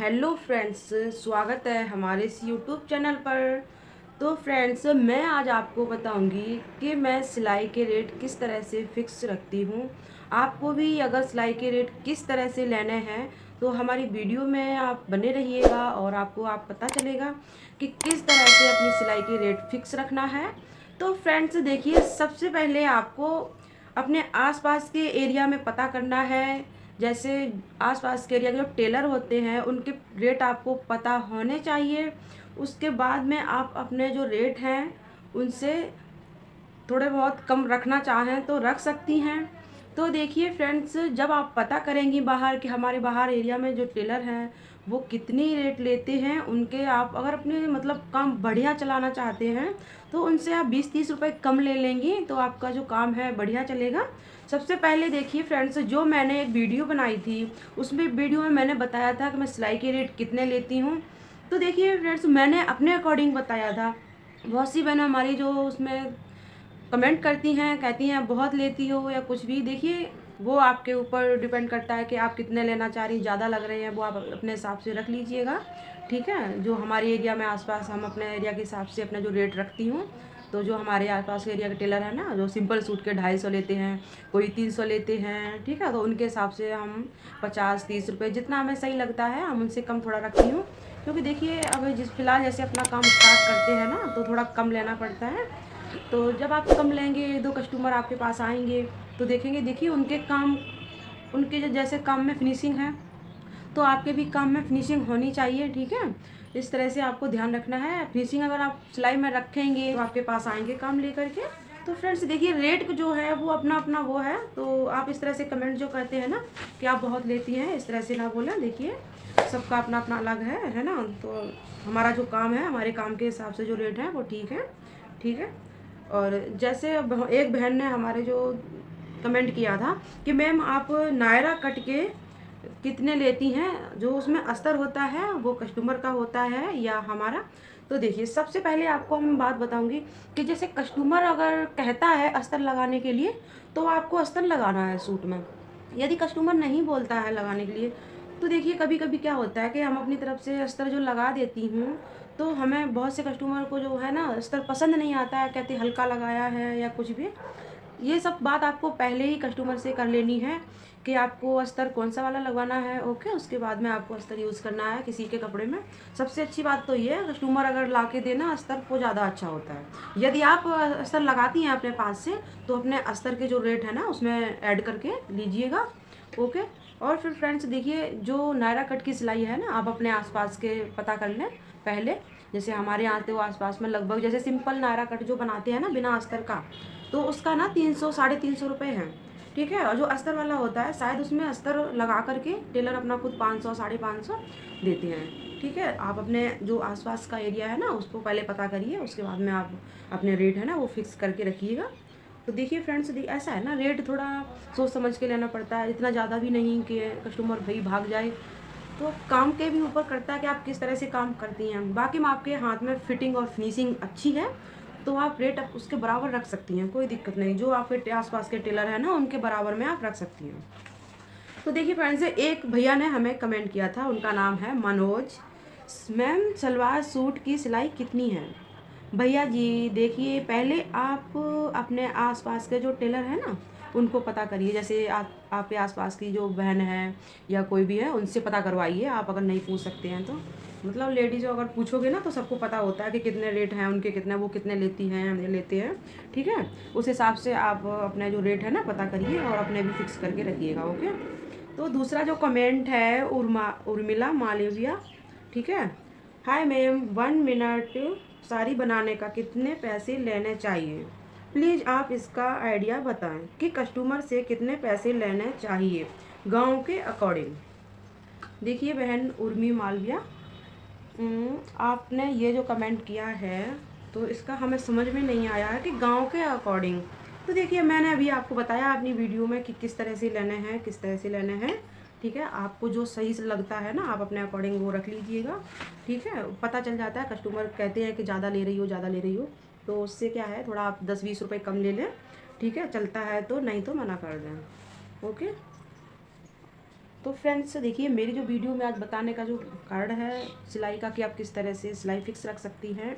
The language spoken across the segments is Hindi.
हेलो फ्रेंड्स, स्वागत है हमारे इस यूट्यूब चैनल पर। तो फ्रेंड्स, मैं आज आपको बताऊंगी कि मैं सिलाई के रेट किस तरह से फिक्स रखती हूँ। आपको भी अगर सिलाई के रेट किस तरह से लेने हैं तो हमारी वीडियो में आप बने रहिएगा और आपको पता चलेगा कि किस तरह से अपनी सिलाई के रेट फिक्स रखना है। तो फ्रेंड्स देखिए, सबसे पहले आपको अपने आसपास के एरिया में पता करना है। जैसे आसपास के एरिया के जो टेलर होते हैं उनके रेट आपको पता होने चाहिए। उसके बाद में आप अपने जो रेट हैं उनसे थोड़े बहुत कम रखना चाहें तो रख सकती हैं। तो देखिए फ्रेंड्स, जब आप पता करेंगी बाहर कि हमारे बाहर एरिया में जो टेलर हैं वो कितनी रेट लेते हैं, उनके आप अगर अपने मतलब काम बढ़िया चलाना चाहते हैं तो उनसे आप 20-30 रुपए कम ले लेंगी तो आपका जो काम है बढ़िया चलेगा। सबसे पहले देखिए फ्रेंड्स, जो मैंने एक वीडियो बनाई थी उसमें वीडियो में मैंने बताया था कि मैं सिलाई के रेट कितने लेती हूँ। तो देखिए फ्रेंड्स, मैंने अपने अकॉर्डिंग बताया था। बहुत सी बहनें हमारी जो उसमें कमेंट करती हैं, कहती हैं बहुत लेती हो या कुछ भी। देखिए, वो आपके ऊपर डिपेंड करता है कि आप कितने लेना चाह रही। ज़्यादा लग रहे हैं वो आप अपने हिसाब से रख लीजिएगा, ठीक है। जो हमारे एरिया में आसपास, हम अपने एरिया के हिसाब से अपना जो रेट रखती हूँ। तो जो हमारे आसपास के एरिया के टेलर है ना, जो सिंपल सूट के 250 लेते हैं, कोई 300 लेते हैं, ठीक है। तो उनके हिसाब से हम 50-30 रुपये जितना हमें सही लगता है हम उनसे कम थोड़ा रखती हूँ। क्योंकि देखिए, अब जिस फिलहाल जैसे अपना काम स्टार्ट करते हैं ना तो थोड़ा कम लेना पड़ता है। तो जब आप कम लेंगे, 1-2 कस्टमर आपके पास आएंगे तो देखेंगे, देखिए उनके काम, उनके जो जैसे काम में फिनिशिंग है तो आपके भी काम में फिनिशिंग होनी चाहिए, ठीक है। इस तरह से आपको ध्यान रखना है। फिनिशिंग अगर आप सिलाई में रखेंगे तो आपके पास आएंगे काम लेकर के। तो फ्रेंड्स देखिए, रेट जो है वो अपना अपना वो है। तो आप इस तरह से कमेंट जो करते हैं ना कि आप बहुत लेती हैं, इस तरह से ना बोलें। देखिए, सबका अपना अपना अलग है ना। तो हमारा जो काम है, हमारे काम के हिसाब से जो रेट है वो ठीक है, ठीक है। और जैसे अब एक बहन ने हमारे जो कमेंट किया था कि मैम आप नायरा कट के कितने लेती हैं, जो उसमें अस्तर होता है वो कस्टमर का होता है या हमारा। तो देखिए, सबसे पहले आपको मैं बात बताऊंगी कि जैसे कस्टमर अगर कहता है अस्तर लगाने के लिए तो आपको अस्तर लगाना है सूट में। यदि कस्टमर नहीं बोलता है लगाने के लिए तो देखिए, कभी कभी क्या होता है कि हम अपनी तरफ से अस्तर जो लगा देती हूँ तो हमें बहुत से कस्टमर को जो है ना अस्तर पसंद नहीं आता है, कहते हल्का लगाया है या कुछ भी। ये सब बात आपको पहले ही कस्टमर से कर लेनी है कि आपको अस्तर कौन सा वाला लगवाना है, ओके। उसके बाद में आपको अस्तर यूज़ करना है किसी के कपड़े में। सबसे अच्छी बात तो ये है, कस्टमर अगर ला के देना अस्तर वो ज़्यादा अच्छा होता है। यदि आप अस्तर लगाती हैं अपने पास से तो अपने अस्तर के जो रेट है ना उसमें ऐड करके लीजिएगा, ओके। और फिर फ्रेंड्स देखिए, जो नायरा कट की सिलाई है ना, आप अपने आसपास के पता कर लें पहले। जैसे हमारे यहाँ तो आसपास में लगभग जैसे सिंपल नायरा कट जो बनाते हैं ना बिना अस्तर का, तो उसका ना 300-350 रुपये है, ठीक है। और जो अस्तर वाला होता है शायद उसमें अस्तर लगा करके टेलर अपना खुद 500-550 देते हैं, ठीक है। आप अपने जो आसपास का एरिया है ना उसको पहले पता करिए, उसके बाद में आप अपने रेट है ना वो फिक्स करके रखिएगा। तो देखिए फ्रेंड्स, ऐसा है ना, रेट थोड़ा सोच समझ के लेना पड़ता है। इतना ज़्यादा भी नहीं कि कस्टमर भाई भाग जाए। तो काम के भी ऊपर करता है कि आप किस तरह से काम करती हैं। बाकी में आपके हाथ में फिटिंग और फिनिशिंग अच्छी है तो आप रेट उसके बराबर रख सकती हैं, कोई दिक्कत नहीं। जो आपके आसपास के टेलर है ना उनके बराबर में आप रख सकती हैं। तो देखिए फ्रेंड्स, एक भैया ने हमें कमेंट किया था, उनका नाम है मनोज। मैम, सलवार सूट की सिलाई कितनी है? भैया जी देखिए, पहले आप अपने आसपास के जो टेलर है ना उनको पता करिए। जैसे आपके आसपास की जो बहन है या कोई भी है उनसे पता करवाइए। आप अगर नहीं पूछ सकते हैं तो मतलब लेडीज़ अगर पूछोगे ना तो सबको पता होता है कि कितने रेट हैं उनके, कितने वो कितने लेती हैं ये लेते हैं, ठीक है। उस हिसाब से आप अपने जो रेट है ना पता करिए और अपने भी फिक्स करके रखिएगा, ओके। तो दूसरा जो कमेंट है उर्मिला मालविया, ठीक है। हाय मैम, 1 मिनट साड़ी बनाने का कितने पैसे लेने चाहिए? प्लीज़ आप इसका आइडिया बताएं कि कस्टमर से कितने पैसे लेने चाहिए गांव के अकॉर्डिंग। देखिए बहन उर्मी मालविया, आपने ये जो कमेंट किया है तो इसका हमें समझ में नहीं आया है कि गांव के अकॉर्डिंग। तो देखिए, मैंने अभी आपको बताया अपनी वीडियो में कि किस तरह से लेने हैं, किस तरह से लेने हैं, ठीक है। आपको जो सही से लगता है ना आप अपने अकॉर्डिंग वो रख लीजिएगा, ठीक है। पता चल जाता है, कस्टमर कहते हैं कि ज़्यादा ले रही हो, ज़्यादा ले रही हो, तो उससे क्या है, थोड़ा आप 10-20 रुपये कम ले लें, ठीक है। चलता है तो, नहीं तो मना कर दें, ओके। तो फ्रेंड्स देखिए, मेरी जो वीडियो में आज बताने का जो कारण है सिलाई का, कि आप किस तरह से सिलाई फिक्स रख सकती हैं।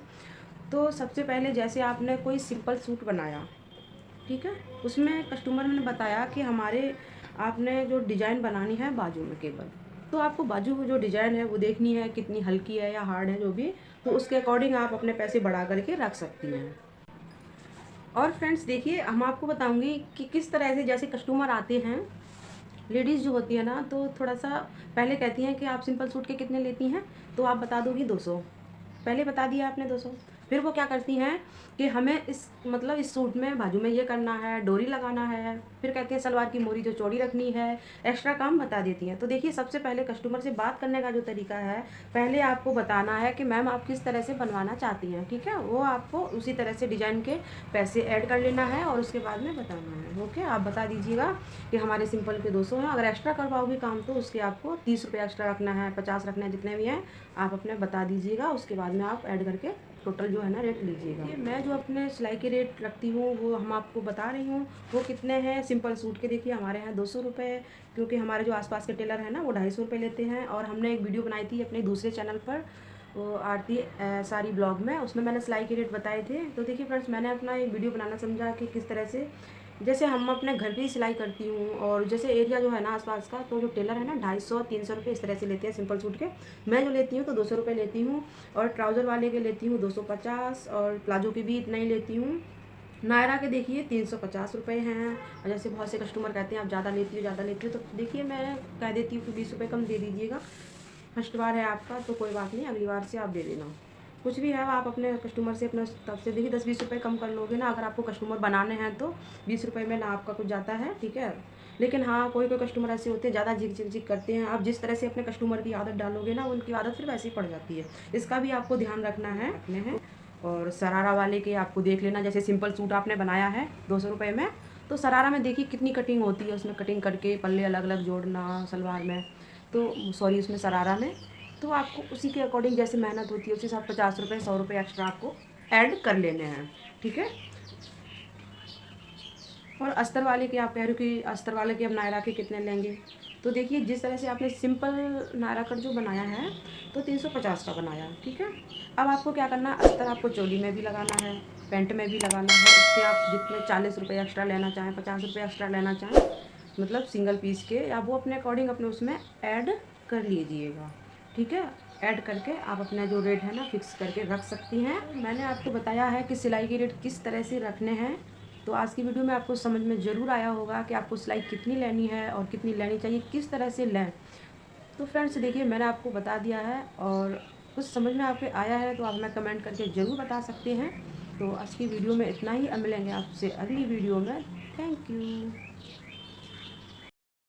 तो सबसे पहले जैसे आपने कोई सिंपल सूट बनाया, ठीक है, उसमें कस्टमर ने बताया कि हमारे आपने जो डिज़ाइन बनानी है बाजू में केवल, तो आपको बाजू में जो डिज़ाइन है वो देखनी है कितनी हल्की है या हार्ड है जो भी, तो उसके अकॉर्डिंग आप अपने पैसे बढ़ा करके रख सकती हैं। और फ्रेंड्स देखिए, हम आपको बताऊंगी कि किस तरह से जैसे कस्टमर आते हैं, लेडीज़ जो होती है ना, तो थोड़ा सा पहले कहती हैं कि आप सिंपल सूट के कितने लेती हैं, तो आप बता दोगी 200, पहले बता दिया आपने 200। फिर वो क्या करती हैं कि हमें इस मतलब इस सूट में बाजू में ये करना है, डोरी लगाना है, फिर कहती हैं सलवार की मोरी जो चौड़ी रखनी है, एक्स्ट्रा काम बता देती हैं। तो देखिए, सबसे पहले कस्टमर से बात करने का जो तरीका है, पहले आपको बताना है कि मैम आप किस तरह से बनवाना चाहती हैं, ठीक है, वो आपको उसी तरह से डिज़ाइन के पैसे ऐड कर लेना है और उसके बाद में बताना है। ओके, आप बता दीजिएगा कि हमारे सिंपल के 200 हैं, अगर एक्स्ट्रा करवाओगे काम तो उसके आपको 30 रुपये एक्स्ट्रा रखना है, 50 रखना है, जितने भी हैं आप अपने बता दीजिएगा, उसके बाद में आप ऐड करके टोटल जो है ना रेट लीजिएगा। मैं जो अपने सिलाई के रेट रखती हूँ वो हम आपको बता रही हूँ, वो कितने हैं। सिंपल सूट के देखिए हमारे यहाँ 200 रुपये, क्योंकि हमारे जो आसपास के टेलर हैं ना वो 250 रुपये लेते हैं। और हमने एक वीडियो बनाई थी अपने दूसरे चैनल पर, वो आरती सारी ब्लॉग में, उसमें मैंने सिलाई के रेट बताए थे। तो देखिए फ्रेंड्स, मैंने अपना एक वीडियो बनाना समझा कि किस तरह से, जैसे हम अपने घर पे ही सिलाई करती हूँ, और जैसे एरिया जो है ना आसपास का, तो जो टेलर है ना 250-300 रुपये इस तरह से लेते हैं सिंपल सूट के। मैं जो लेती हूँ तो 200 रुपये लेती हूँ, और ट्राउज़र वाले के लेती हूँ 250, और प्लाजो के भी इतना ही लेती हूँ। नायरा के देखिए 350 रुपये हैं। और जैसे बहुत से कस्टमर कहते हैं आप ज़्यादा लेती हो, तो देखिए मैं कह देती हूँ कि 20 रुपये कम दे दीजिएगा। फर्स्ट बार है आपका तो कोई बात नहीं, अगली बार से आप दे देना। कुछ भी है आप अपने कस्टमर से अपने तब से देखिए 10-20 रुपये कम कर लोगे ना, अगर आपको कस्टमर बनाने हैं तो 20 रुपये में ना आपका कुछ जाता है, ठीक है। लेकिन हाँ, कोई कोई कस्टमर ऐसे होते हैं ज़्यादा झिक झिक झिक करते हैं। आप जिस तरह से अपने कस्टमर की आदत डालोगे ना, उनकी आदत फिर वैसे ही पड़ जाती है। इसका भी आपको ध्यान रखना है अपने हैं। और शरारा वाले के आपको देख लेना, जैसे सिंपल सूट आपने बनाया है 200 रुपये में, तो शरारा में देखिए कितनी कटिंग होती है, उसमें कटिंग करके पल्ले अलग अलग जोड़ना सलवार में, तो सॉरी उसमें शरारा में, तो आपको उसी के अकॉर्डिंग जैसे मेहनत होती है उसी हिसाब 50 रुपये 100 रुपये एक्स्ट्रा आपको ऐड कर लेने हैं, ठीक है। और अस्तर वाले के आप कह रहे हो कि अस्तर वाले के अब नायरा के कितने लेंगे, तो देखिए जिस तरह से आपने सिंपल नायरा कट जो बनाया है तो 350 का बनाया, ठीक है। अब आपको क्या करना है, अस्तर आपको चोली में भी लगाना है, पैंट में भी लगाना है, उसके आप जितने 40 रुपये एक्स्ट्रा लेना चाहें, 50 रुपये एक्स्ट्रा लेना चाहें, मतलब सिंगल पीस के, या वो अपने अकॉर्डिंग अपने उसमें ऐड कर लीजिएगा, ठीक है। ऐड करके आप अपना जो रेट है ना फिक्स करके रख सकती हैं। मैंने आपको बताया है कि सिलाई के रेट किस तरह से रखने हैं, तो आज की वीडियो में आपको समझ में ज़रूर आया होगा कि आपको सिलाई कितनी लेनी है और कितनी लेनी चाहिए, किस तरह से लें। तो फ्रेंड्स देखिए, मैंने आपको बता दिया है, और कुछ समझ में आपके आया है तो आप हमें कमेंट करके ज़रूर बता सकते हैं। तो आज की वीडियो में इतना ही, अब मिलेंगे आपसे अगली वीडियो में। Thank you.